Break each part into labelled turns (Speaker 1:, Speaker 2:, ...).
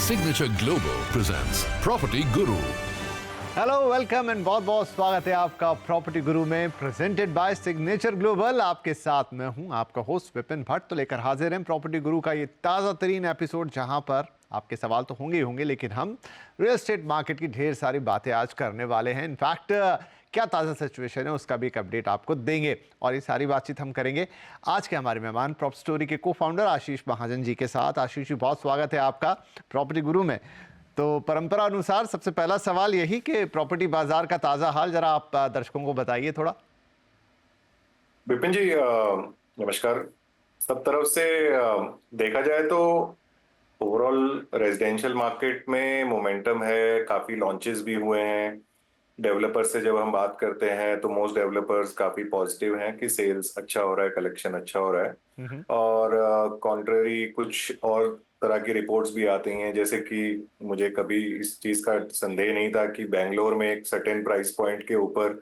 Speaker 1: Signature Global presents Property Guru.
Speaker 2: Hello welcome and बहुत बहुत स्वागत है आपका प्रॉपर्टी गुरु में, प्रेजेंटेड बाय सिग्नेचर ग्लोबल। आपके साथ मैं हूं आपका होस्ट विपिन भट्ट। तो लेकर हाजिर हैं प्रॉपर्टी गुरु का ये ताज़ा तरीन एपिसोड, जहां पर आपके सवाल तो होंगे ही होंगे, लेकिन हम रियल एस्टेट मार्केट की ढेर सारी बातें आज करने वाले हैं। इनफैक्ट क्या ताज़ा सिचुएशन है उसका भी एक अपडेट आपको देंगे, और ये सारी बातचीत हम करेंगे आज के हमारे मेहमान प्रॉप स्टोरी के को फाउंडर आशीष महाजन जी के साथ। आशीष जी, बहुत स्वागत है आपका प्रॉपर्टी गुरु में। तो परंपरा अनुसार सबसे पहला सवाल यही कि प्रॉपर्टी बाजार का ताजा हाल जरा आप दर्शकों को बताइए थोड़ा।
Speaker 3: विपिन जी, नमस्कार। सब तरफ से देखा जाए तो ओवरऑल रेजिडेंशियल मार्केट में मोमेंटम है, काफी लॉन्चेस भी हुए हैं। डेवलपर्स से जब हम बात करते हैं तो मोस्ट डेवलपर्स काफी पॉजिटिव हैं कि सेल्स अच्छा हो रहा है, कलेक्शन अच्छा हो रहा है। और कॉन्ट्ररी कुछ और तरह की रिपोर्ट्स भी आती हैं, जैसे कि मुझे कभी इस चीज का संदेह नहीं था कि बेंगलोर में एक सर्टेन प्राइस पॉइंट के ऊपर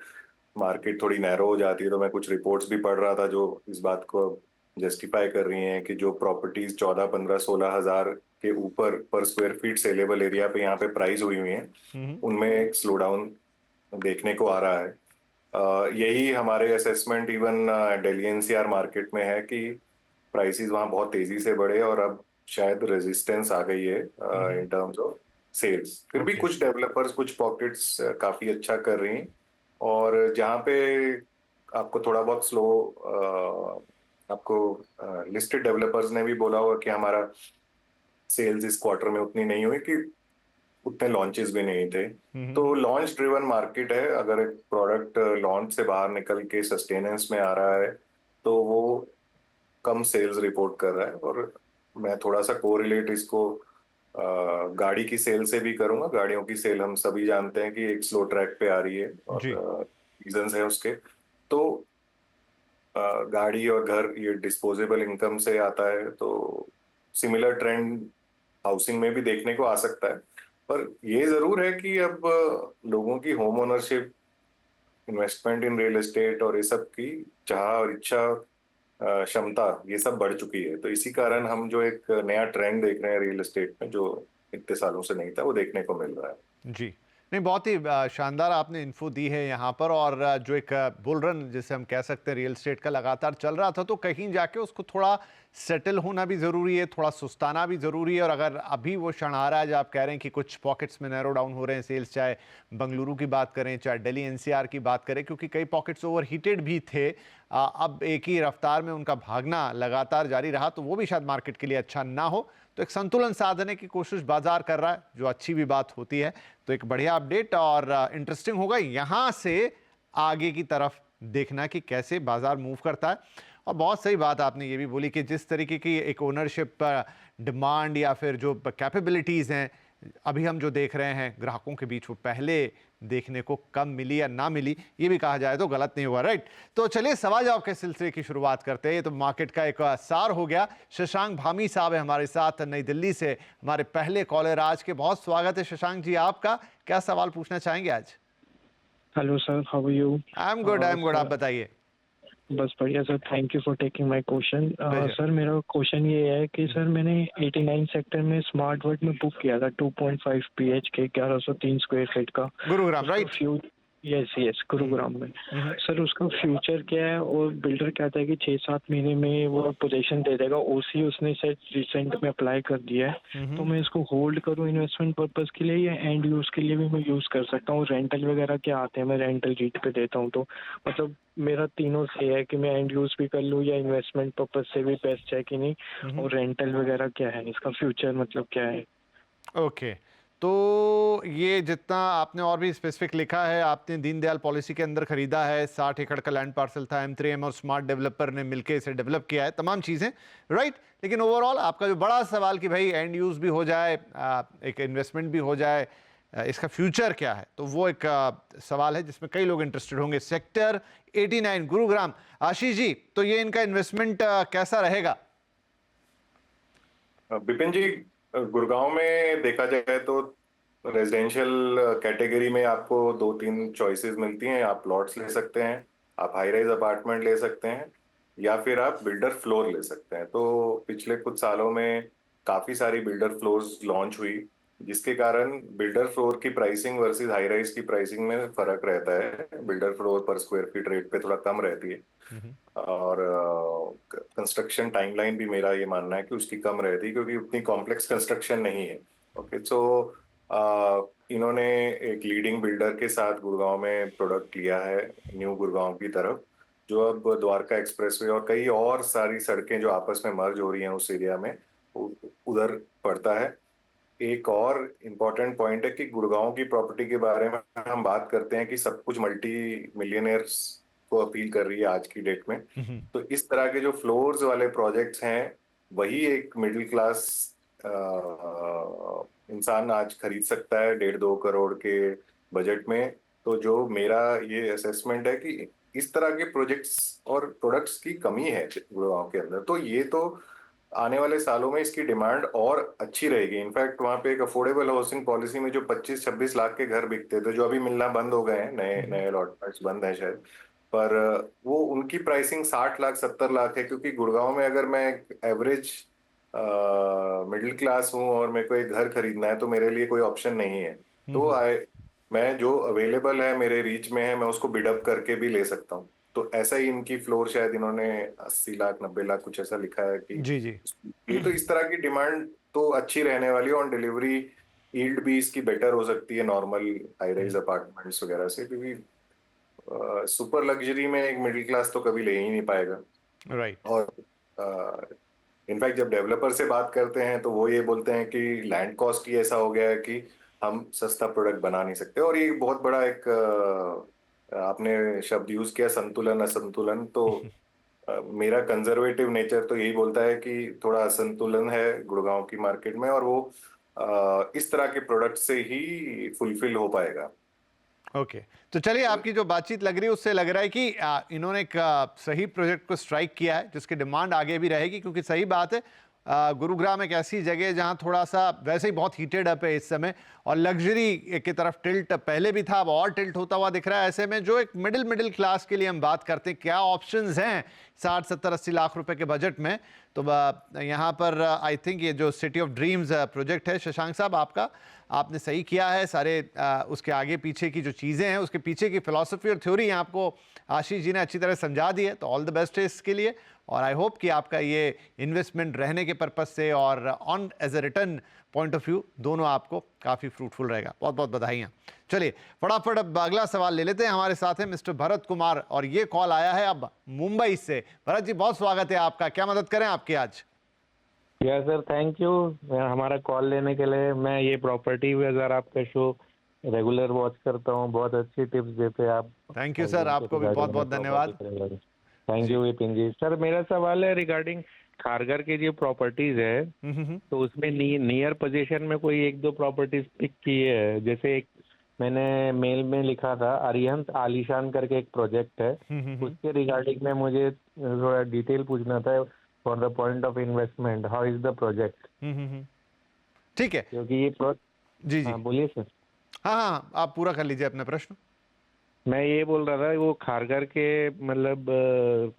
Speaker 3: मार्केट थोड़ी नैरो हो जाती है। तो मैं कुछ रिपोर्ट्स भी पढ़ रहा था जो इस बात को जस्टिफाई कर रही हैं कि जो प्रॉपर्टीज 14, 15, 16 हजार के ऊपर पर स्क्वायर फीट सेलेबल एरिया पे यहाँ पे प्राइस हुई हुई हैं, उनमें एक स्लो डाउन देखने को आ रहा है। यही हमारे assessment even Delhi NCR market में है कि प्राइसेस वहाँ बहुत तेजी से बढ़े और अब शायद रेजिस्टेंस आ गई है इन टर्म्स ऑफ सेल्स। फिर भी कुछ डेवलपर्स कुछ पॉकेट्स काफी अच्छा कर रही हैं, और जहाँ पे आपको थोड़ा बहुत स्लो, आपको लिस्टेड डेवलपर्स ने भी बोला होगा कि हमारा सेल्स इस क्वार्टर में उतनी नहीं हुई, कि उतने लॉन्चेस भी नहीं थे। तो लॉन्च ड्रिवन मार्केट है। अगर एक प्रोडक्ट लॉन्च से बाहर निकल के सस्टेनेंस में आ रहा है तो वो कम सेल्स रिपोर्ट कर रहा है। और मैं थोड़ा सा कोरिलेट इसको गाड़ी की सेल से भी करूंगा। गाड़ियों की सेल हम सभी जानते हैं कि एक स्लो ट्रैक पे आ रही है, और रीजंस है उसके। तो गाड़ी और घर ये डिस्पोजेबल इनकम से आता है, तो सिमिलर ट्रेंड हाउसिंग में भी देखने को आ सकता है। पर ये जरूर है कि अब लोगों की home ownership, investment in real estate और ये सब की चाह और इच्छा, क्षमता, ये सब बढ़ चुकी है। तो इसी कारण हम जो एक नया ट्रेंड देख रहे हैं रियल एस्टेट में, जो इतने सालों से नहीं था, वो देखने को मिल रहा है।
Speaker 2: जी नहीं, बहुत ही शानदार आपने इन्फो दी है यहाँ पर। और जो एक बुल रन जिसे हम कह सकते हैं रियल एस्टेट का लगातार चल रहा था, तो कहीं जाके उसको थोड़ा सेटल होना भी ज़रूरी है, थोड़ा सुस्ताना भी ज़रूरी है। और अगर अभी वो क्षण आ रहा है जब आप कह रहे हैं कि कुछ पॉकेट्स में नैरो डाउन हो रहे हैं सेल्स, चाहे बंगलुरु की बात करें चाहे दिल्ली एनसीआर की बात करें, क्योंकि कई पॉकेट्स ओवर हीटेड भी थे, अब एक ही रफ्तार में उनका भागना लगातार जारी रहा, तो वो भी शायद मार्केट के लिए अच्छा ना हो। तो एक संतुलन साधने की कोशिश बाजार कर रहा है, जो अच्छी भी बात होती है। तो एक बढ़िया अपडेट, और इंटरेस्टिंग होगा यहाँ से आगे की तरफ देखना कि कैसे बाजार मूव करता है। और बहुत सही बात आपने ये भी बोली कि जिस तरीके की एक ओनरशिप डिमांड या फिर जो कैपेबिलिटीज़ हैं अभी हम जो देख रहे हैं ग्राहकों के बीच, वो पहले देखने को कम मिली या ना मिली, ये भी कहा जाए तो गलत नहीं हुआ, राइट। तो चलिए सवाल जवाब के सिलसिले की शुरुआत करते हैं। ये तो मार्केट का एक सार हो गया। शशांक भामी साहब है हमारे साथ नई दिल्ली से, हमारे पहले कॉलर आज के। बहुत स्वागत है शशांक जी आपका। क्या सवाल पूछना चाहेंगे आज?
Speaker 4: Hello sir, how are you?
Speaker 2: I am good, आप बताइए।
Speaker 4: बस बढ़िया sir, thank you for taking my question. Sir मेरा क्वेश्चन ये है कि सर मैंने 89 सेक्टर में स्मार्ट वर्ल्ड में बुक किया था 2.5 BHK 1103 स्क्वायर फीट का,
Speaker 2: Gurugram, right?
Speaker 4: Yes yes, Gurugram में। सर उसका फ्यूचर क्या है, और बिल्डर कहता है कि 6-7 महीने में वो पोजीशन दे देगा। ओसी उसने शायद रिसेंट में अप्लाई कर दिया है, तो मैं इसको होल्ड करूं इन्वेस्टमेंट पर्पस के लिए, या एंड यूज के लिए भी मैं यूज कर सकता हूँ? रेंटल वगैरह क्या आते हैं, मैं रेंटल रेट पे देता हूँ, तो मतलब मेरा तीनों से है कि मैं एंड यूज भी कर लूँ या इन्वेस्टमेंट पर्पस से भी बेस्ट है कि नहीं, और रेंटल वगैरह क्या है, इसका फ्यूचर मतलब क्या है?
Speaker 2: ओके, तो ये जितना आपने और भी स्पेसिफिक लिखा है, आपने दीनदयाल पॉलिसी के अंदर खरीदा है, 60 एकड़ का लैंड पार्सल था, M3M और स्मार्ट डेवलपर ने मिलकर इसे डेवलप किया है, तमाम चीज़ें, राइट। लेकिन ओवरऑल आपका जो बड़ा सवाल कि भाई एंड यूज भी हो जाए, एक इन्वेस्टमेंट भी हो जाए, इसका फ्यूचर क्या है, तो वो एक सवाल है जिसमें कई लोग इंटरेस्टेड होंगे। सेक्टर 89 गुरुग्राम, आशीष जी, तो ये इनका इन्वेस्टमेंट कैसा रहेगा?
Speaker 3: विपिन जी, गुड़गांव में देखा जाए तो रेजिडेंशियल कैटेगरी में आपको 2-3 चॉइसेस मिलती हैं। आप प्लॉट्स ले सकते हैं, आप हाई राइज अपार्टमेंट ले सकते हैं, या फिर आप बिल्डर फ्लोर ले सकते हैं। तो पिछले कुछ सालों में काफी सारी बिल्डर फ्लोर्स लॉन्च हुई, जिसके कारण बिल्डर फ्लोर की प्राइसिंग वर्सेस हाई राइज की प्राइसिंग में फर्क रहता है। बिल्डर फ्लोर पर स्क्वायर फीट रेट पे थोड़ा कम रहती है, और कंस्ट्रक्शन टाइमलाइन भी मेरा ये मानना है कि उसकी कम रहती है, क्योंकि उतनी कॉम्प्लेक्स कंस्ट्रक्शन नहीं है। ओके, सो इन्होंने एक लीडिंग बिल्डर के साथ गुड़गांव में प्रोडक्ट लिया है, न्यू गुड़गांव की तरफ, जो अब द्वारका एक्सप्रेसवे और कई और सारी सड़कें जो आपस में मर्ज हो रही हैं उस एरिया में, उधर पड़ता है। एक और इम्पोर्टेंट पॉइंट है कि गुड़गांव की प्रॉपर्टी के बारे में हम बात करते हैं कि सब कुछ मल्टी मिलियनर्स को अपील कर रही है आज की डेट में। तो इस तरह के जो फ्लोर्स वाले प्रोजेक्ट्स हैं, वही एक मिडिल क्लास इंसान आज खरीद सकता है 1.5-2 करोड़ के बजट में। तो जो मेरा ये असेसमेंट है कि इस तरह के प्रोजेक्ट्स और प्रोडक्ट्स की कमी है गुड़गांव के अंदर, तो ये तो आने वाले सालों में इसकी डिमांड और अच्छी रहेगी। इनफैक्ट वहां पे एक अफोर्डेबल हाउसिंग पॉलिसी में जो 25-26 लाख के घर बिकते थे, जो अभी मिलना बंद हो गए हैं, नए नए अलॉटमेंट्स बंद हैं शायद, पर वो उनकी प्राइसिंग 60 लाख 70 लाख है। क्योंकि गुड़गांव में अगर मैं एवरेज मिडिल क्लास हूँ और मेरे को एक घर खरीदना है, तो मेरे लिए कोई ऑप्शन नहीं है। तो मैं जो अवेलेबल है, मेरे रीच में है, मैं उसको बिडअप करके भी ले सकता हूँ। तो ऐसा ही इनकी फ्लोर शायद इन्होंने 80 लाख 90 लाख कुछ ऐसा लिखा है कि
Speaker 2: जी जी।
Speaker 3: ये तो इस तरह की डिमांड तो अच्छी रहने वाली है। ऑन डिलीवरी यील्ड भी इसकी बेटर हो सकती है नॉर्मल हाई राइज अपार्टमेंट्स वगैरह से, क्योंकि सुपर लग्जरी में एक मिडिल क्लास तो कभी ले ही नहीं पाएगा।
Speaker 2: राइट।
Speaker 3: और इनफैक्ट जब डेवलपर से बात करते हैं तो वो ये बोलते हैं कि लैंड कॉस्ट ही ऐसा हो गया है कि हम सस्ता प्रोडक्ट बना नहीं सकते। और ये बहुत बड़ा एक आपने शब्द यूज किया, संतुलन असंतुलन। तो मेरा कंजर्वेटिव नेचर तो यही बोलता है कि थोड़ा असंतुलन है गुड़गांव की मार्केट में, और वो इस तरह के प्रोडक्ट से ही फुलफिल हो पाएगा।
Speaker 2: ओके, तो चलिए, आपकी जो बातचीत लग रही है उससे लग रहा है कि इन्होंने एक सही प्रोजेक्ट को स्ट्राइक किया है, जिसकी डिमांड आगे भी रहेगी। क्योंकि सही बात है, गुरुग्राम एक ऐसी जगह है जहां थोड़ा सा वैसे ही बहुत हीटेड अप है इस समय, और लग्जरी की तरफ टिल्ट पहले भी था, अब और टिल्ट होता हुआ दिख रहा है। ऐसे में जो एक मिडिल क्लास के लिए हम बात करते हैं, क्या ऑप्शंस हैं 60-70-80 लाख रुपए के बजट में, तो यहाँ पर आई थिंक ये जो सिटी ऑफ ड्रीम्स प्रोजेक्ट है, शशांक साहब, आपने सही किया है। सारे उसके आगे पीछे की जो चीज़ें हैं, उसके पीछे की फिलॉसफी और थ्योरी आपको आशीष जी ने अच्छी तरह समझा दी है। तो ऑल द बेस्ट है इसके लिए, और आई होप कि आपका ये इन्वेस्टमेंट रहने के पर्पज से और on as a return point of view दोनों आपको काफ़ी फ्रूटफुल रहेगा। बहुत बहुत बधाइयाँ। चलिए फटाफट अब अगला सवाल ले लेते हैं। हमारे साथ है मिस्टर भरत कुमार, और ये कॉल आया है अब मुंबई से। भरत जी, बहुत स्वागत है आपका, क्या मदद करें आपकी आज?
Speaker 5: यस सर, थैंक यू हमारा कॉल लेने के लिए। मैं ये प्रॉपर्टी बाजार आपका शो रेगुलर वॉच करता हूँ, बहुत अच्छी टिप्स देते हैं आप।
Speaker 2: थैंक यू सर, आपको भी बहुत बहुत धन्यवाद।
Speaker 5: Thank you Vipin ji. Sir, मेरा सवाल है रिगार्डिंग खारघर की जो प्रॉपर्टीज है, तो उसमें नियर पोजीशन में कोई 1-2 प्रॉपर्टीज पिक की है। जैसे एक मैंने मेल में लिखा था, अरिहंत आलीशान करके एक प्रोजेक्ट है, उसके रिगार्डिंग में मुझे थोड़ा डिटेल पूछना था। For the point of investment, how is the project?
Speaker 2: ठीक है,
Speaker 5: क्योंकि ये
Speaker 2: जी जी,
Speaker 5: हाँ बोलिए सर।
Speaker 2: हाँ, आप पूरा कर लीजिए अपना प्रश्न।
Speaker 5: मैं ये बोल रहा था, वो खारघर के मतलब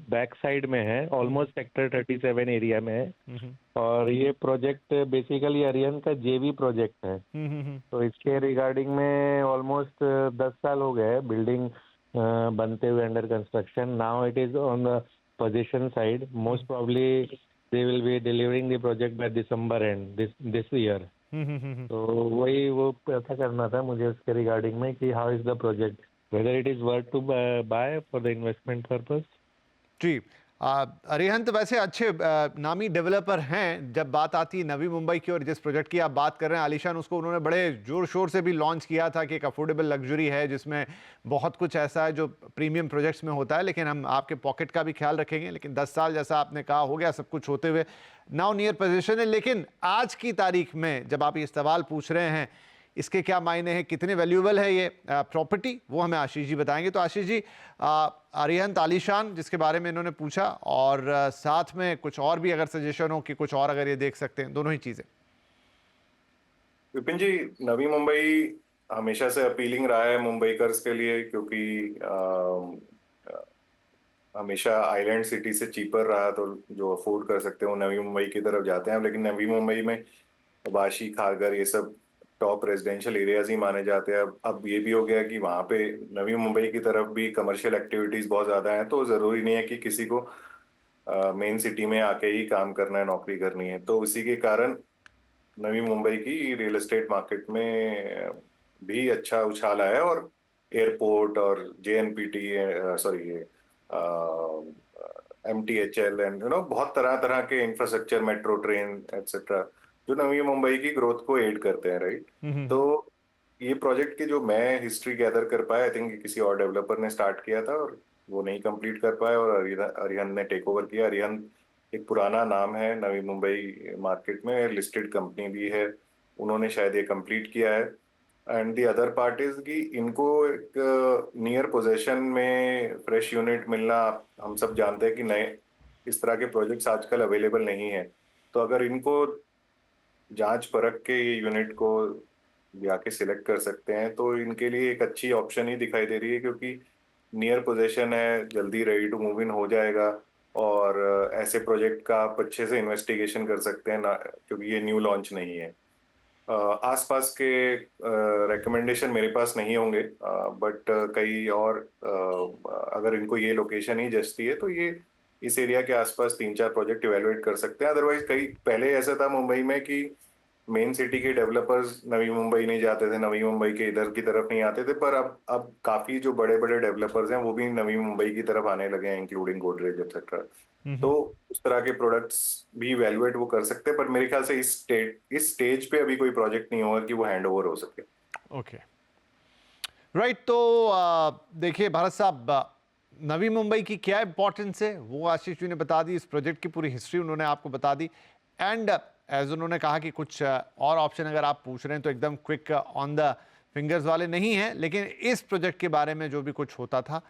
Speaker 5: बैक साइड में है, ऑलमोस्ट सेक्टर 37 एरिया में है, और ये प्रोजेक्ट बेसिकली अरिहंत का जेवी प्रोजेक्ट है। तो इसके रिगार्डिंग में ऑलमोस्ट 10 साल हो गए बिल्डिंग बनते हुए, under construction. Now it is on the position side. Most probably they will be delivering the project by December and this year. तो वही वो पता करना था मुझे उसके रिगार्डिंग में कि how is the project, whether it is worth to buy for the investment purpose।
Speaker 2: जी, अरिहंत वैसे अच्छे नामी डेवलपर हैं। जब बात आती है नवी मुंबई की, और जिस प्रोजेक्ट की आप बात कर रहे हैं आलीशान, उसको उन्होंने बड़े जोर शोर से भी लॉन्च किया था कि एक अफोर्डेबल लग्जरी है, जिसमें बहुत कुछ ऐसा है जो प्रीमियम प्रोजेक्ट्स में होता है। लेकिन हम आपके पॉकेट का भी ख्याल रखेंगे। लेकिन 10 साल जैसा आपने कहा हो गया सब कुछ होते हुए, नाउ नियर पोजीशन है। लेकिन आज की तारीख में जब आप ये सवाल पूछ रहे हैं, इसके क्या मायने हैं, कितने वैल्यूएबल है ये प्रॉपर्टी, वो हमें आशीष जी बताएंगे। तो आशीष जी, अरिहंत आलीशान जिसके बारे में इन्होंने पूछा, और साथ में कुछ और भी अगर सजेशन हो कि कुछ और अगर ये देख सकते हैं, दोनों ही चीजें।
Speaker 3: विपिन जी, नवी मुंबई हमेशा से अपीलिंग रहा है मुंबईकर्स के लिए, क्योंकि हमेशा आइलैंड सिटी से चीपर रहा, तो जो अफोर्ड कर सकते हैं वो नवी मुंबई की तरफ जाते हैं। लेकिन नवी मुंबई में वाशी, खारघर ये सब टॉप रेजिडेंशियल एरियाज ही माने जाते हैं। अब ये भी हो गया कि वहाँ पे नवी मुंबई की तरफ भी कमर्शियल एक्टिविटीज बहुत ज़्यादा हैं, तो ज़रूरी नहीं है कि किसी को मेन सिटी में आके ही काम करना है, नौकरी करनी है। तो उसी के कारण नवी मुंबई की रियल एस्टेट मार्केट में भी अच्छा उछाल आया, और एयरपोर्ट और जेएनपीटी, सॉरी ये एमटीएचएल एंड बहुत तरह तरह के इंफ्रास्ट्रक्चर, मेट्रो ट्रेन एक्सेट्रा, जो नवी मुंबई की ग्रोथ को एड करते हैं, राइट। तो ये प्रोजेक्ट की जो मैं हिस्ट्री गैदर कर पाया, आई थिंक किसी और डेवलपर ने स्टार्ट किया था और वो नहीं कंप्लीट कर पाया, और अरिहंत ने टेक ओवर किया। अरिहंत एक पुराना नाम है नवी मुंबई मार्केट में, लिस्टेड कंपनी भी है, उन्होंने शायद ये कंप्लीट किया है। And the other part is कि इनको एक नियर पोजीशन में फ्रेश यूनिट मिलना, हम सब जानते हैं कि नए इस तरह के प्रोजेक्ट्स आजकल अवेलेबल नहीं है। तो अगर इनको जांच परख के ये यूनिट को जाके सिलेक्ट कर सकते हैं, तो इनके लिए एक अच्छी ऑप्शन ही दिखाई दे रही है, क्योंकि नियर पोजीशन है, जल्दी रेडी टू मूव इन हो जाएगा, और ऐसे प्रोजेक्ट का आप अच्छे से इन्वेस्टिगेशन कर सकते हैं ना, क्योंकि ये न्यू लॉन्च नहीं है। आसपास के रिकमेंडेशन मेरे पास नहीं होंगे, बट कई और अगर इनको ये लोकेशन ही जचती है, तो ये इस एरिया के आसपास 3-4 प्रोजेक्ट इवेलुएट कर सकते हैं। अदरवाइज कई पहले ऐसा था मुंबई में कि मेन सिटी के डेवलपर्स नवी मुंबई नहीं जाते थे, नवी मुंबई के इधर की तरफ नहीं आते थे, पर अब काफी जो बड़े बड़े डेवलपर्स हैं वो भी नवी मुंबई की तरफ आने लगे हैं, इंक्लूडिंग गोदरेज एक्सेट्रा। तो उस तरह के प्रोडक्ट्स भी इवेलुएट वो कर सकते हैं, पर मेरे ख्याल से इस स्टेज पे अभी कोई प्रोजेक्ट नहीं होगा कि वो हैंड ओवर हो सके।
Speaker 2: Okay, right. तो देखिए भारत साहब, नवी मुंबई की क्या इंपॉर्टेंस है वो आशीष जी ने बता दी, इस प्रोजेक्ट की पूरी हिस्ट्री उन्होंने आपको बता दी, एंड एज उन्होंने कहा कि कुछ और ऑप्शन अगर आप पूछ रहे हैं तो एकदम क्विक ऑन द फिंगर्स वाले नहीं हैं, लेकिन इस प्रोजेक्ट के बारे में जो भी कुछ होता था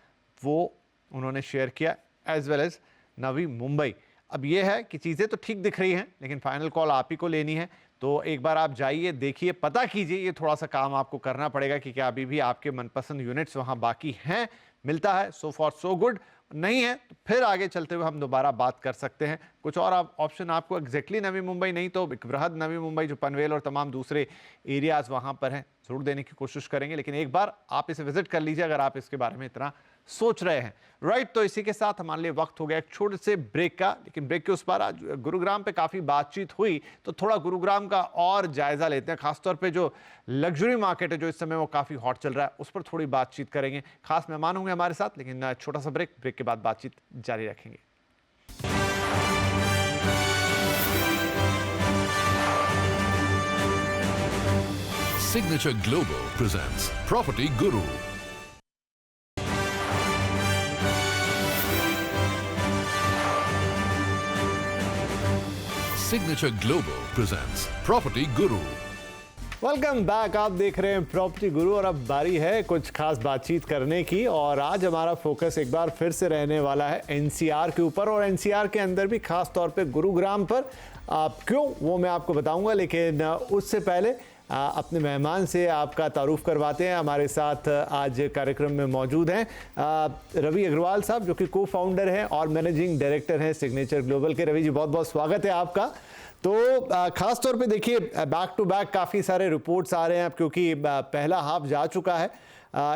Speaker 2: वो उन्होंने शेयर किया, as well as Navi Mumbai. अब ये है कि चीज़ें तो ठीक दिख रही हैं, लेकिन फाइनल कॉल आप ही को लेनी है। तो एक बार आप जाइए, देखिए, पता कीजिए, ये थोड़ा सा काम आपको करना पड़ेगा कि क्या अभी भी आपके मनपसंद यूनिट्स वहाँ बाकी हैं, मिलता है, सो फॉर सो गुड। नहीं है तो फिर आगे चलते हुए हम दोबारा बात कर सकते हैं। कुछ और ऑप्शन आपको एग्जैक्टली नवी मुंबई नहीं तो एक बृहद नवी मुंबई जो पनवेल और तमाम दूसरे एरियाज वहाँ पर हैं, जरूर देने की कोशिश करेंगे, लेकिन एक बार आप इसे विजिट कर लीजिए अगर आप इसके बारे में इतना सोच रहे हैं, राइट। तो इसी के साथ हमारे लिए वक्त हो गया एक छोटे से ब्रेक का, लेकिन ब्रेक के उस पार आज गुरुग्राम पे काफ़ी बातचीत हुई, तो थोड़ा गुरुग्राम का और जायजा लेते हैं। खासतौर पे जो लग्जरी मार्केट है जो इस समय वो काफ़ी हॉट चल रहा है, उस पर थोड़ी बातचीत करेंगे। खास मेहमान होंगे हमारे साथ, लेकिन छोटा सा ब्रेक के बाद बातचीत जारी रखेंगे।
Speaker 1: Signature Global presents Property Guru. Signature Global presents Property Guru.
Speaker 2: Welcome back, आप देख रहे हैं प्रॉपर्टी गुरु, और अब बारी है कुछ खास बातचीत करने की। और आज हमारा फोकस एक बार फिर से रहने वाला है एनसीआर के ऊपर, और एनसीआर के अंदर भी खास तौर पे गुरुग्राम पर। क्यों वो मैं आपको बताऊंगा, लेकिन उससे पहले अपने मेहमान से आपका तारुफ करवाते हैं। हमारे साथ आज कार्यक्रम में मौजूद हैं रवि अग्रवाल साहब, जो कि को फाउंडर हैं और मैनेजिंग डायरेक्टर हैं सिग्नेचर ग्लोबल के। रवि जी, बहुत बहुत स्वागत है आपका। तो खास तौर पे देखिए, बैक टू बैक काफ़ी सारे रिपोर्ट्स आ रहे हैं अब, क्योंकि पहला हाफ जा चुका है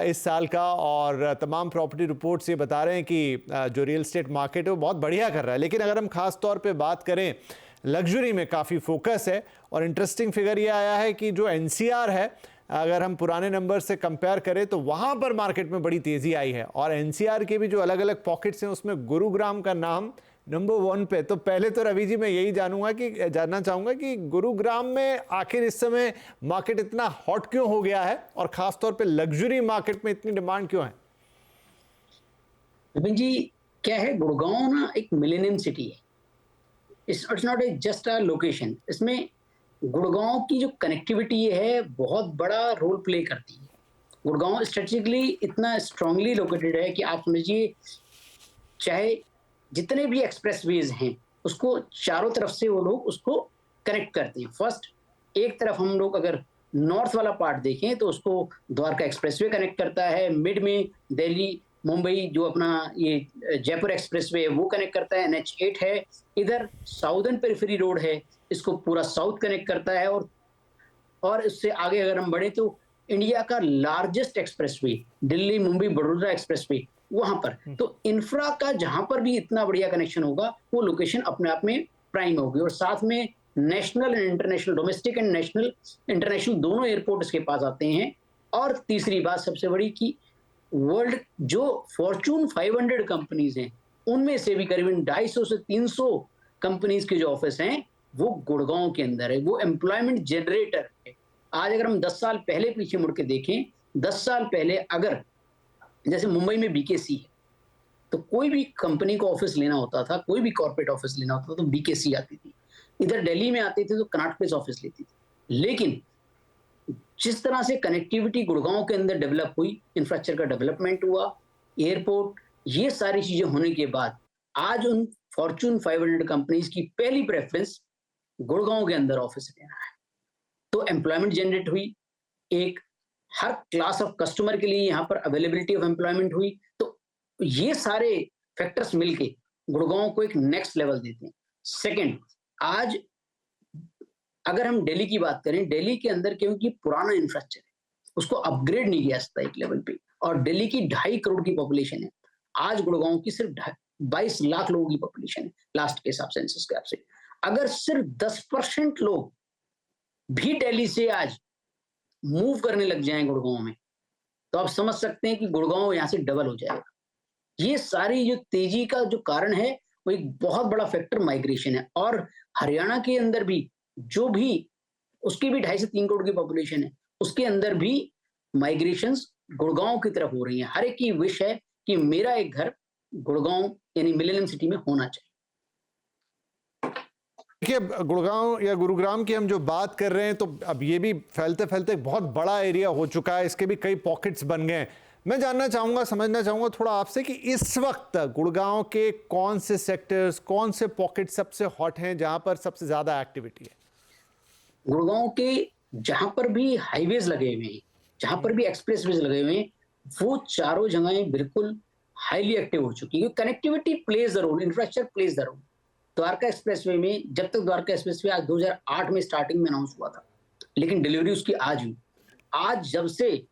Speaker 2: इस साल का, और तमाम प्रॉपर्टी रिपोर्ट्स ये बता रहे हैं कि जो रियल एस्टेट मार्केट है वो बहुत बढ़िया कर रहा है। लेकिन अगर हम खास तौर पे बात करें, लग्जरी में काफ़ी फोकस है, और इंटरेस्टिंग फिगर ये आया है कि जो एनसीआर है, अगर हम पुराने नंबर से कंपेयर करें तो वहाँ पर मार्केट में बड़ी तेज़ी आई है, और एनसीआर के भी जो अलग अलग पॉकेट्स हैं उसमें गुरुग्राम का नाम नंबर 1 पे। तो पहले तो रवि जी मैं यही जानना चाहूँगा कि गुरुग्राम में आखिर इस समय मार्केट इतना हॉट क्यों हो गया है, और ख़ास तौर पे लग्जरी मार्केट में इतनी डिमांड क्यों है?
Speaker 6: विपिन जी, क्या है, गुड़गांव ना एक मिलेनियम सिटी है। It's not a just a location. इसमें गुड़गांव की जो कनेक्टिविटी है बहुत बड़ा रोल प्ले करती है। गुड़गांव स्ट्रेटेजिकली इतना स्ट्रांगली लोकेटेड है कि आप समझिए, चाहे जितने भी एक्सप्रेसवेज हैं उसको चारों तरफ से वो लोग उसको कनेक्ट करते हैं। फर्स्ट, एक तरफ हम लोग अगर नॉर्थ वाला पार्ट देखें तो उसको द्वारका एक्सप्रेसवे कनेक्ट करता है, मिड में दिल्ली मुंबई जो अपना ये जयपुर एक्सप्रेसवे है वो कनेक्ट करता है, NH8 है, इधर साउदर्न पेरिफेरी रोड है, इसको पूरा साउथ कनेक्ट करता है, और इससे आगे अगर हम बढ़े तो इंडिया का largest expressway Delhi Mumbai Baroda expressway वहां पर। तो इंफ्रा का जहां पर भी इतना बढ़िया कनेक्शन होगा वो लोकेशन अपने आप में प्राइम होगी, और साथ में national and international, domestic and national international दोनों एयरपोर्ट इसके पास आते हैं। और तीसरी बात सबसे बड़ी कि वर्ल्ड जो फॉर्चून 500 कंपनीज हैं उनमें से भी करीबन 250 से 300 कंपनीज के जो ऑफिस हैं वो गुड़गांव के अंदर है, वो एम्प्लॉयमेंट जनरेटर है। आज अगर हम 10 साल पहले पीछे मुड़ के देखें, 10 साल पहले अगर जैसे मुंबई में BKC है तो कोई भी कंपनी को ऑफिस लेना होता था, कोई भी कॉर्पोरेट ऑफिस लेना होता था तो BKC आती थी, इधर दिल्ली में आती थी तो कनॉट प्लेस ऑफिस लेती थी। लेकिन जिस तरह से कनेक्टिविटी गुड़गांव के अंदर डेवलप हुई, इंफ्रास्ट्रक्चर का डेवलपमेंट हुआ, एयरपोर्ट, ये सारी चीजें होने के बाद आज उन फॉर्चून 500 कंपनीज की पहली प्रेफरेंस गुड़गांव के अंदर ऑफिस लेना है। तो एम्प्लॉयमेंट जनरेट हुई, एक हर क्लास ऑफ कस्टमर के लिए यहाँ पर अवेलेबिलिटी ऑफ एम्प्लॉयमेंट हुई। तो ये सारे फैक्टर्स मिलके गुड़गांव को एक नेक्स्ट लेवल देते हैं। सेकंड, आज अगर हम दिल्ली की बात करें, दिल्ली के अंदर क्योंकि पुराना इंफ्रास्ट्रक्चर है उसको अपग्रेड नहीं किया जाता एक लेवल पे, और दिल्ली की 2.5 करोड़ की पॉपुलेशन है, आज गुड़गांव की सिर्फ 22 लाख लोगों की पॉपुलेशन है लास्ट के हिसाब सेंसस के हिसाब से। अगर सिर्फ 10% लोग भी दिल्ली से आज मूव करने लग जाएं गुड़गांव में, तो आप समझ सकते हैं कि गुड़गांव यहाँ से डबल हो जाएगा। ये सारी जो तेजी का जो कारण है वो एक बहुत बड़ा फैक्टर माइग्रेशन है। और हरियाणा के अंदर भी जो भी उसकी भी 2.5 से 3 करोड़ की पॉपुलेशन है, उसके अंदर भी माइग्रेशंस गुड़गांव की तरफ हो रही है। हर एक की विश है कि मेरा एक घर गुड़गांव यानी मिलेनियम सिटी में होना चाहिए।
Speaker 2: देखिए, गुड़गांव या गुरुग्राम की हम जो बात कर रहे हैं तो अब ये भी फैलते फैलते एक बहुत बड़ा एरिया हो चुका है, इसके भी कई पॉकेट्स बन गए हैं। मैं जानना चाहूंगा, समझना चाहूंगा थोड़ा आपसे कि इस वक्त गुड़गांव के कौन से सेक्टर्स, कौन से पॉकेट सबसे हॉट हैं जहां पर सबसे ज्यादा एक्टिविटी है?
Speaker 6: गुड़गांव के जहां पर भी हाईवेज लगे हुए हैं, जहां पर भी एक्सप्रेसवेज लगे हुए हैं, वो चारों जगहें बिल्कुल हाईली एक्टिव हो चुकी है। Connectivity plays the role, infrastructure plays the role. Dwarka expressway में, जब तक द्वारका एक्सप्रेसवे आज 2008 में स्टार्टिंग में अनाउंस हुआ था, लेकिन डिलीवरी उसकी आज हुई। आज जब से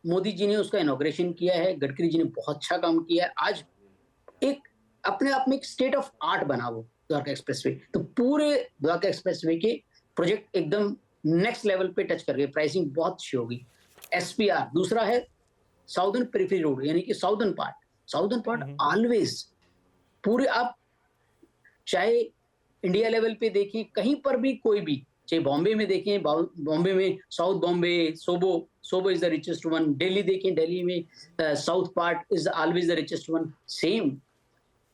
Speaker 6: मोदी जी ने उसका इनॉग्रेशन किया है, गडकरी जी ने बहुत अच्छा काम किया है, आज एक अपने आप में एक स्टेट ऑफ आर्ट बना वो द्वारका एक्सप्रेसवे। तो पूरे द्वारका एक्सप्रेसवे के प्रोजेक्ट एकदम नेक्स्ट लेवल पे टच कर गए, प्राइसिंग बहुत अच्छी होगी। SPR दूसरा है साउदर्न पेरिफेरी रोड, यानी कि साउदर्न पार्ट ऑलवेज पूरे, आप चाहे इंडिया लेवल पे देखें, कहीं पर भी कोई भी, चाहे बॉम्बे में देखें, बॉम्बे में South Bombay, SoBo is the richest one, Delhi देखें, दिल्ली में south part is always the richest one, same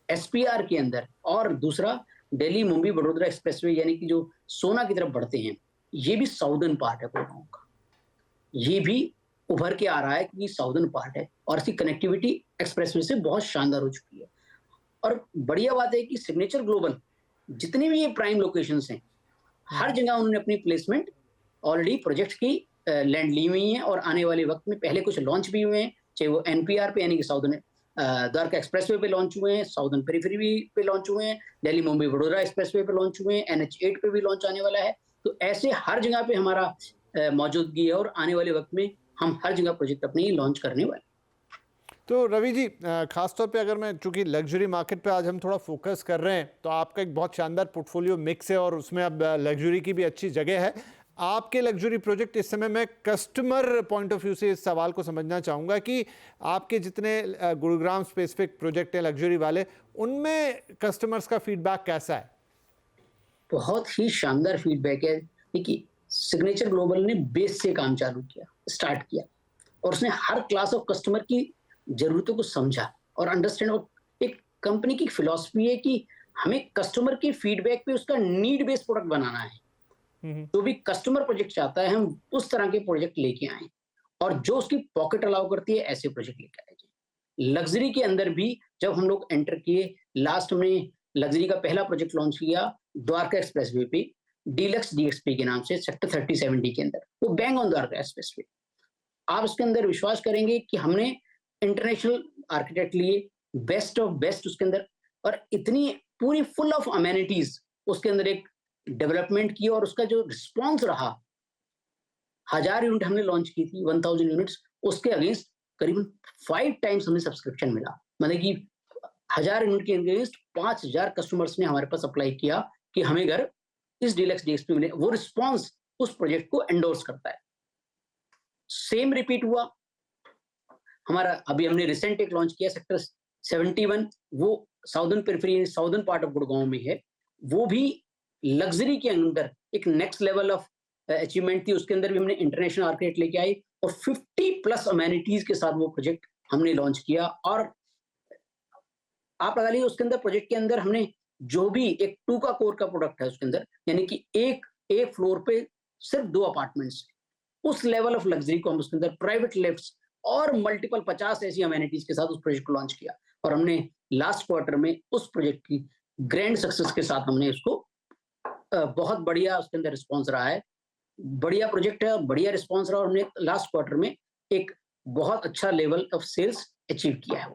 Speaker 6: SPR के अंदर। और दूसरा दिल्ली मुंबई बड़ौदा एक्सप्रेसवे यानी कि जो सोना की तरफ बढ़ते हैं, ये भी साउदर्न पार्ट है गुड़गांव का, ये भी उभर के आ रहा है क्योंकि साउदर्न पार्ट है और इसकी कनेक्टिविटी एक्सप्रेसवे से बहुत शानदार हो चुकी है। और बढ़िया बात है कि सिग्नेचर ग्लोबल जितनी भी ये प्राइम लोकेशंस हैं, हर जगह उन्होंने अपनी प्लेसमेंट ऑलरेडी प्रोजेक्ट की लैंड ली हुई है, और आने वाले वक्त में पहले कुछ लॉन्च भी हुए हैं, चाहे वो NPR पे यानी कि साउदर्न द्वारका एक्सप्रेसवे पे लॉन्च हुए हैं, साउदर्न पेरिफेरी पे लॉन्च हुए हैं, दिल्ली मुंबई बड़ौदा एक्सप्रेसवे पे लॉन्च हुए हैं, NH8 पे भी लॉन्च आने वाला है। तो ऐसे हर जगह पे हमारा मौजूदगी है, और आने वाले वक्त में हम हर जगह प्रोजेक्ट अपने लॉन्च करने वाले।
Speaker 2: तो रवि जी, खासतौर पे अगर मैं, चूंकि लग्जरी मार्केट पे आज हम थोड़ा फोकस कर रहे हैं, तो आपका एक बहुत शानदार पोर्टफोलियो मिक्स है और उसमें अब लग्जरी की भी अच्छी जगह है। आपके लग्जरी प्रोजेक्ट इस समय मैं कस्टमर पॉइंट ऑफ व्यू से इस सवाल को समझना चाहूँगा कि आपके जितने गुरुग्राम स्पेसिफिक प्रोजेक्ट हैं लग्जरी वाले, उनमें कस्टमर्स का फीडबैक कैसा है?
Speaker 6: बहुत ही शानदार फीडबैक है। देखिए, सिग्नेचर ग्लोबल ने बेस से काम चालू किया, स्टार्ट किया, और उसने हर क्लास ऑफ कस्टमर की जरूरतों को समझा और अंडरस्टैंड। और एक कंपनी की फिलॉसफी है कि हमें कस्टमर के फीडबैक पे उसका नीड बेस्ड प्रोडक्ट बनाना है। तो भी कस्टमर प्रोजेक्ट चाहता है, हम उस तरह के प्रोजेक्ट लेके आए, और जो उसकी पॉकेट अलाउ करती है ऐसे प्रोजेक्ट लेके आए जाए। लग्जरी के अंदर भी जब हम लोग एंटर किए, लास्ट में लग्जरी का पहला प्रोजेक्ट लॉन्च किया द्वारका एक्सप्रेसवे पे, डीलक्स DXP के नाम से, सेक्टर 3070 के अंदर, वो बैंग ऑन द्वारका एक्सप्रेसवे। आप इसके अंदर विश्वास करेंगे कि हमने इंटरनेशनल आर्किटेक्ट लिए, बेस्ट ऑफ बेस्ट उसके अंदर, और इतनी पूरी फुल ऑफ अमेनिटीज उसके अंदर एक डेवलपमेंट की, और उसका जो रिस्पॉन्स रहा, 1000 यूनिट हमने लॉन्च की थी, 1000 यूनिट्स, उसके अगेंस्ट करीबन 5 टाइम्स हमें सब्सक्रिप्शन मिला। मतलब कि 1000 यूनिट के अगेंस्ट 5000 कस्टमर्स ने हमारे पास अप्लाई किया कि हमें घर इस डीलक्स डीएक्सपी मिले। वो रिस्पॉन्स उस प्रोजेक्ट को एंडोर्स करता है। सेम रिपीट हुआ हमारा, अभी हमने रिसेंट एक लॉन्च किया सेक्टर 71, वो southern periphery, southern part of Gurgaon में है। वो भी लग्जरी के अंदर एक नेक्स्ट लेवल ऑफ अचीवमेंट थी। उसके अंदर भी हमने इंटरनेशनल आर्किटेक्ट लेके आए और 50+ अमेनिटीज के साथ वो प्रोजेक्ट हमने लॉन्च किया। और आप लगा लीजिए उसके अंदर प्रोजेक्ट के अंदर हमने जो भी एक 2 का कोर का प्रोडक्ट है उसके अंदर, यानी कि एक फ्लोर पे सिर्फ 2 अपार्टमेंट्स, उस लेवल ऑफ लग्जरी को हम उसके अंदर, प्राइवेट लिफ्ट्स और मल्टीपल 50 ऐसी अमेनिटीज के साथ उस प्रोजेक्ट को लॉन्च किया। और हमने लास्ट क्वार्टर में उस प्रोजेक्ट की ग्रैंड सक्सेस के साथ हमने उसको बहुत बढ़िया उसके अंदर रिस्पॉन्स रहा है। बढ़िया प्रोजेक्ट है, बढ़िया रिस्पॉन्स रहा, और हमने लास्ट क्वार्टर में एक बहुत अच्छा लेवल ऑफ सेल्स अचीव किया है।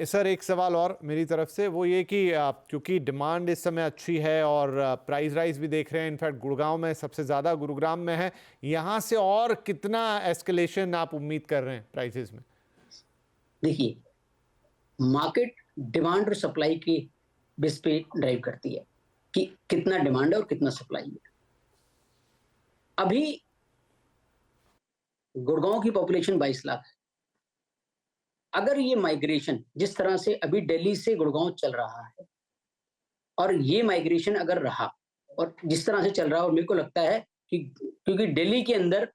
Speaker 2: सर एक सवाल और मेरी तरफ से, वो ये कि क्योंकि डिमांड इस समय अच्छी है और प्राइस राइज भी देख रहे हैं, इनफैक्ट गुड़गांव में सबसे ज़्यादा गुरुग्राम में है, यहाँ से और कितना एस्केलेशन आप उम्मीद कर रहे हैं प्राइसेस में?
Speaker 6: देखिए, मार्केट डिमांड और सप्लाई के बेस पे ड्राइव करती है कि कितना डिमांड है और कितना सप्लाई है। अभी गुड़गांव की पॉपुलेशन 22 लाख है। अगर ये माइग्रेशन जिस तरह से अभी दिल्ली से गुड़गांव चल रहा है, और ये माइग्रेशन अगर रहा और जिस तरह से चल रहा है, और मेरे को लगता है कि क्योंकि दिल्ली के अंदर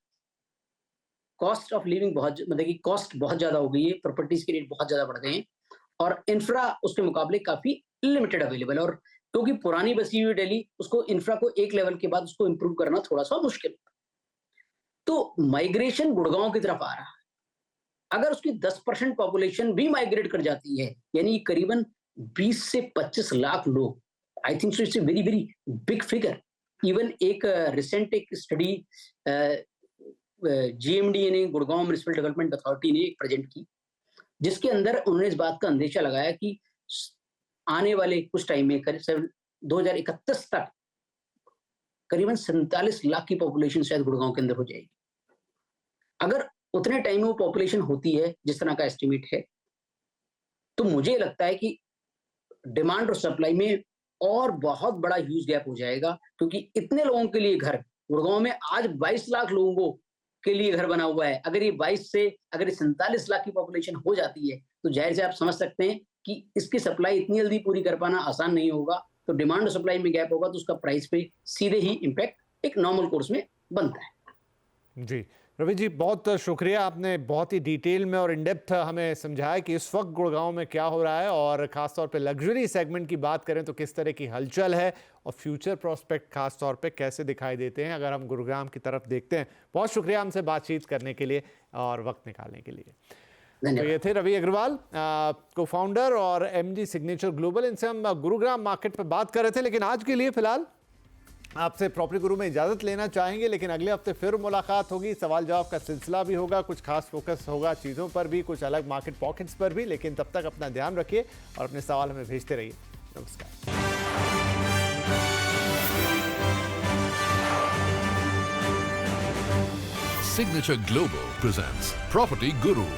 Speaker 6: कॉस्ट ऑफ लिविंग बहुत, मतलब कि कॉस्ट बहुत ज्यादा हो गई है, प्रॉपर्टीज के रेट बहुत ज्यादा बढ़ गए हैं, और इंफ्रा उसके मुकाबले काफी लिमिटेड अवेलेबल है। और क्योंकि पुरानी बसी हुई दिल्ली, उसको इंफ्रा को एक लेवल के बाद उसको इंप्रूव करना थोड़ा सा मुश्किल, तो माइग्रेशन गुड़गांव की तरफ आ रहा है। अगर उसकी 10% पॉपुलेशन भी माइग्रेट कर जाती है, यानी करीबन 20 से 25 लाख लोग, I think so it's a very very big figure. Even एक रिसेंट एक स्टडी जीएमडी ने, गुड़गांव म्युनिसिपल डेवलपमेंट अथॉरिटी ने एक प्रेजेंट की, जिसके अंदर उन्होंने इस बात का अंदेशा लगाया कि आने वाले कुछ टाइम में 2031 तक करीबन 47 लाख की पॉपुलेशन शायद गुड़गांव के अंदर हो जाएगी। अगर उतने टाइम में वो पॉपुलेशन होती है जिस तरह का एस्टिमेट है, तो मुझे लगता है कि डिमांड और सप्लाई में और बहुत बड़ा ह्यूज गैप हो जाएगा, क्योंकि इतने लोगों के लिए घर गुड़गांव में आज 22 लाख लोगों के लिए घर बना हुआ है। अगर ये 22 से अगर ये 47 लाख की पॉपुलेशन हो जाती है, तो जाहिर से आप समझ सकते हैं कि इसकी सप्लाई इतनी जल्दी पूरी कर पाना आसान नहीं होगा। तो डिमांड और सप्लाई में गैप होगा, तो उसका प्राइस पे सीधे ही इम्पैक्ट एक नॉर्मल कोर्स में बनता है।
Speaker 2: जी रवि जी, बहुत शुक्रिया, आपने बहुत ही डिटेल में और इन डेप्थ हमें समझाया कि इस वक्त गुड़गांव में क्या हो रहा है, और ख़ासतौर पे लग्जरी सेगमेंट की बात करें तो किस तरह की हलचल है, और फ्यूचर प्रोस्पेक्ट ख़ासतौर पे कैसे दिखाई देते हैं अगर हम गुरुग्राम की तरफ देखते हैं। बहुत शुक्रिया हमसे बातचीत करने के लिए और वक्त निकालने के लिए। तो ये थे रवि अग्रवाल, को फाउंडर और MD सिग्नेचर ग्लोबल। इनसे हम गुरुग्राम मार्केट पर बात कर रहे थे, लेकिन आज के लिए फिलहाल आपसे प्रॉपर्टी गुरु में इजाज़त लेना चाहेंगे, लेकिन अगले हफ्ते फिर मुलाकात होगी। सवाल जवाब का सिलसिला भी होगा, कुछ खास फोकस होगा चीज़ों पर भी, कुछ अलग मार्केट पॉकेट्स पर भी। लेकिन तब तक अपना ध्यान रखिए और अपने सवाल हमें भेजते रहिए। नमस्कार।
Speaker 1: Signature Global presents Property Guru.